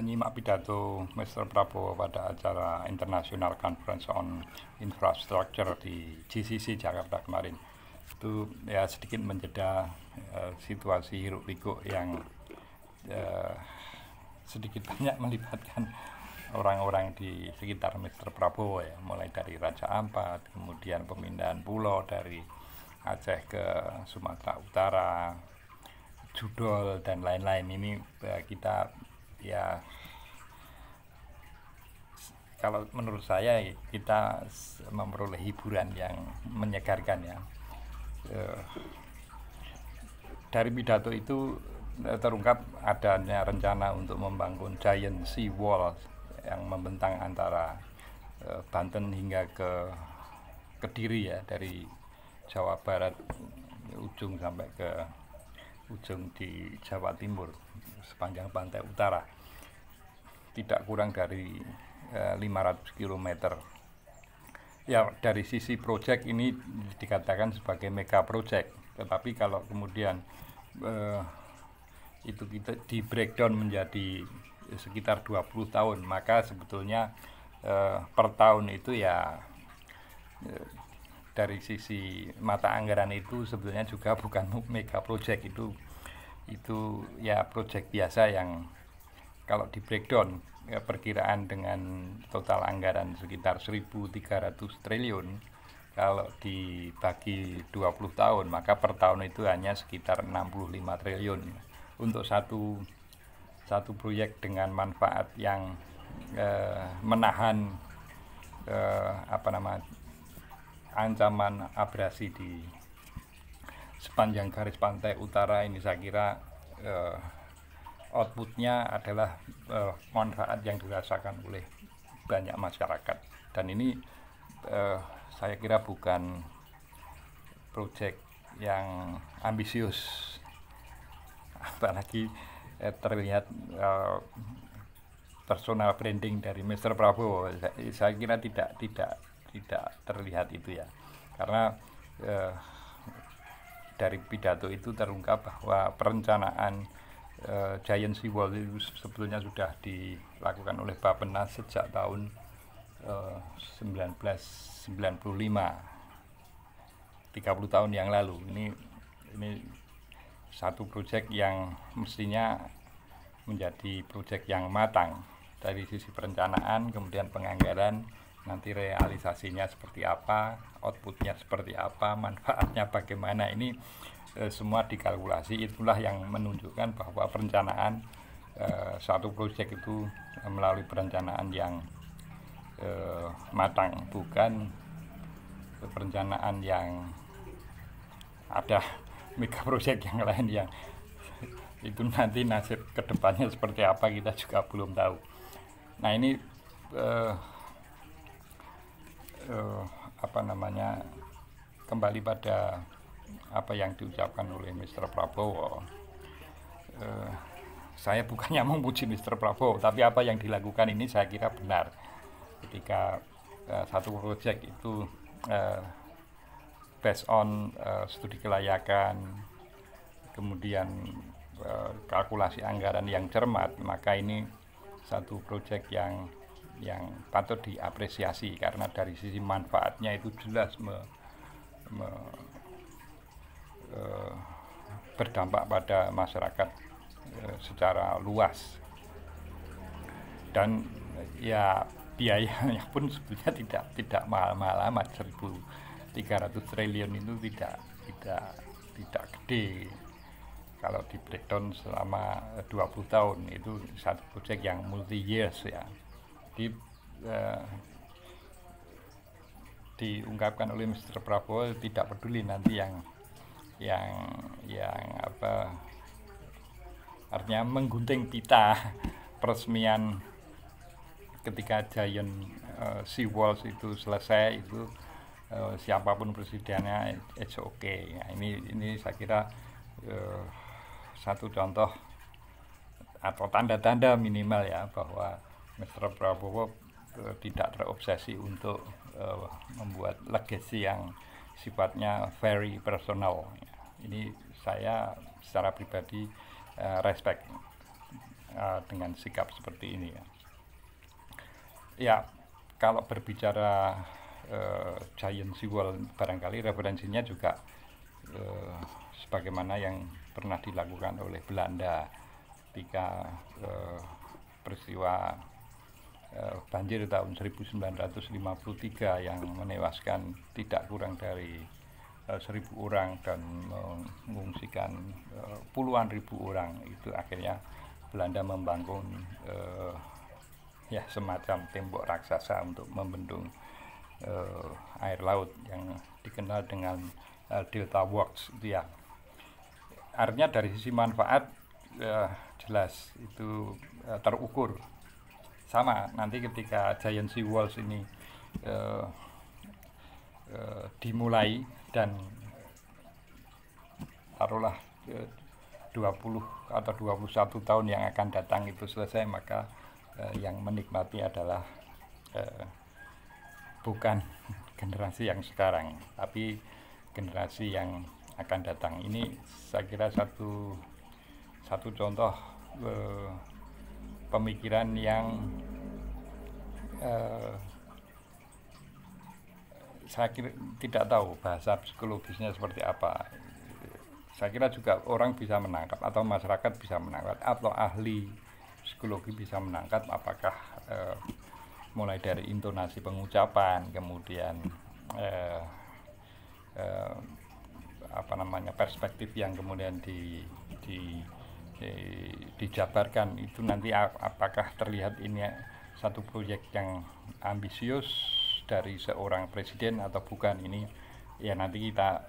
menyimak pidato Mr. Prabowo pada acara International Conference on Infrastructure di GCC Jakarta kemarin. Itu ya sedikit menjeda situasi hiruk pikuk yang sedikit banyak melibatkan orang-orang di sekitar Mr. Prabowo ya, mulai dari Raja Ampat, kemudian pemindahan pulau dari Aceh ke Sumatera Utara, Judol dan lain-lain. Ini kita ya, kalau menurut saya kita memperoleh hiburan yang menyegarkan ya. Dari pidato itu terungkap adanya rencana untuk membangun giant sea wall yang membentang antara Banten hingga ke Kediri ya, dari Jawa Barat ujung sampai ke ujung di Jawa Timur sepanjang pantai utara, tidak kurang dari 500 km. Ya, dari sisi proyek ini dikatakan sebagai mega project, tetapi kalau kemudian itu kita di breakdown menjadi sekitar 20 tahun, maka sebetulnya per tahun itu ya dari sisi mata anggaran itu sebetulnya juga bukan mega project, itu ya project biasa yang kalau di breakdown ya, perkiraan dengan total anggaran sekitar 1.300 triliun, kalau dibagi 20 tahun maka per tahun itu hanya sekitar 65 triliun untuk satu proyek dengan manfaat yang menahan ancaman abrasi di sepanjang garis pantai utara ini. Saya kira outputnya adalah manfaat yang dirasakan oleh banyak masyarakat, dan ini saya kira bukan proyek yang ambisius, apalagi terlihat personal branding dari Mr. Prabowo. Saya kira tidak terlihat itu ya, karena dari pidato itu terungkap bahwa perencanaan giant sea wall itu sebetulnya sudah dilakukan oleh Bappenas sejak tahun 1995, 30 tahun yang lalu. Ini satu proyek yang mestinya menjadi proyek yang matang dari sisi perencanaan, kemudian penganggaran, nanti realisasinya seperti apa, outputnya seperti apa, manfaatnya bagaimana, ini semua dikalkulasi. Itulah yang menunjukkan bahwa perencanaan satu proyek itu melalui perencanaan yang matang, bukan perencanaan yang ada mega proyek yang lain yang itu nanti nasib kedepannya seperti apa kita juga belum tahu. Nah, ini kembali pada apa yang diucapkan oleh Mr. Prabowo. Saya bukannya memuji Mr. Prabowo, tapi apa yang dilakukan ini saya kira benar. Ketika satu proyek itu based on studi kelayakan, kemudian kalkulasi anggaran yang cermat, maka ini satu proyek yang patut diapresiasi, karena dari sisi manfaatnya itu jelas berdampak pada masyarakat secara luas, dan ya biayanya pun sebetulnya tidak mahal-mahal amat. 1.300 triliun itu tidak gede kalau di breakdown selama 20 tahun. Itu satu proyek yang multi years ya. Diungkapkan oleh Mr. Prabowo tidak peduli nanti yang artinya menggunting pita peresmian ketika giant sea walls itu selesai, itu siapapun presidennya it's okay. Nah, ini saya kira satu contoh atau tanda-tanda minimal ya bahwa Mr. Prabowo tidak terobsesi untuk membuat legacy yang sifatnya very personal. Ini saya secara pribadi respect dengan sikap seperti ini ya. Ya, kalau berbicara giant seawall, barangkali referensinya juga sebagaimana yang pernah dilakukan oleh Belanda ketika peristiwa banjir tahun 1953 yang menewaskan tidak kurang dari 1.000 orang dan mengungsikan puluhan ribu orang. Itu akhirnya Belanda membangun ya semacam tembok raksasa untuk membendung air laut yang dikenal dengan Delta Works itu ya. Artinya dari sisi manfaat jelas itu terukur. Sama nanti ketika giant sea walls ini dimulai dan taruhlah 20 atau 21 tahun yang akan datang itu selesai, maka yang menikmati adalah bukan generasi yang sekarang, tapi generasi yang akan datang. Ini saya kira satu contoh pemikiran yang saya kira tidak tahu bahasa psikologisnya seperti apa. Saya kira juga orang bisa menangkap atau masyarakat bisa menangkap atau ahli psikologi bisa menangkap apakah mulai dari intonasi pengucapan, kemudian perspektif yang kemudian dijabarkan itu nanti apakah terlihat ini satu proyek yang ambisius dari seorang presiden atau bukan. Ini ya nanti kita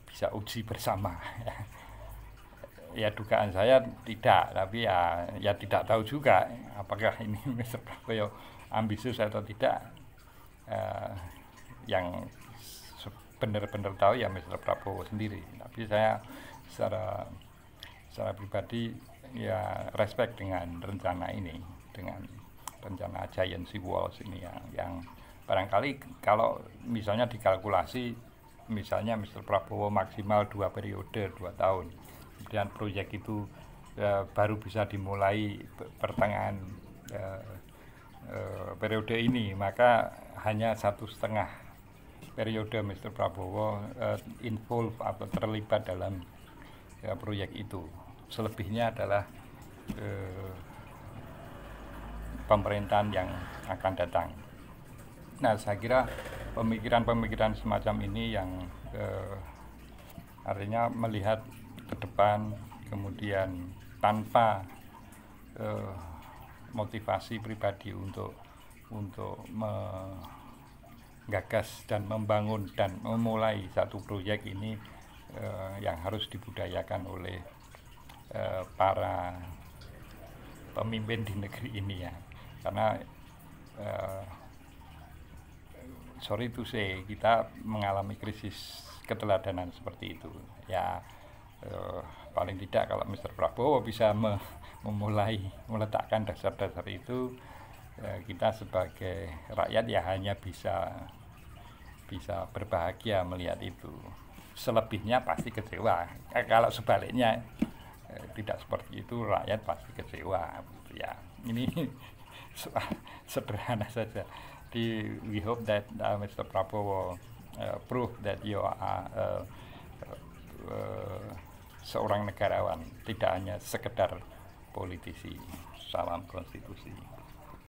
bisa uji bersama. Ya dugaan saya tidak, tapi ya tidak tahu juga apakah ini Mr. Prabowo ambisius atau tidak. Yang benar-benar tahu ya Mr. Prabowo sendiri. Tapi saya secara pribadi ya respect dengan rencana ini, dengan rencana giant sea walls ini yang barangkali kalau misalnya dikalkulasi, misalnya Mr. Prabowo maksimal 2 periode 2 tahun, kemudian proyek itu baru bisa dimulai pertengahan periode ini, maka hanya 1,5 periode Mr. Prabowo involve atau terlibat dalam proyek itu. Selebihnya adalah pemerintahan yang akan datang. Nah, saya kira pemikiran-pemikiran semacam ini yang artinya melihat ke depan, kemudian tanpa motivasi pribadi untuk menggagas dan membangun dan memulai satu proyek ini yang harus dibudayakan oleh para pemimpin di negeri ini ya. Karena sorry to say, kita mengalami krisis keteladanan seperti itu ya. Paling tidak kalau Mr. Prabowo bisa memulai meletakkan dasar-dasar itu, kita sebagai rakyat ya hanya bisa berbahagia melihat itu. Selebihnya pasti kecewa. Kalau sebaliknya tidak seperti itu, rakyat pasti kecewa ya. Ini sederhana saja. We hope that Mr. Prabowo prove that you are seorang negarawan, tidak hanya sekedar politisi. Salam konstitusi.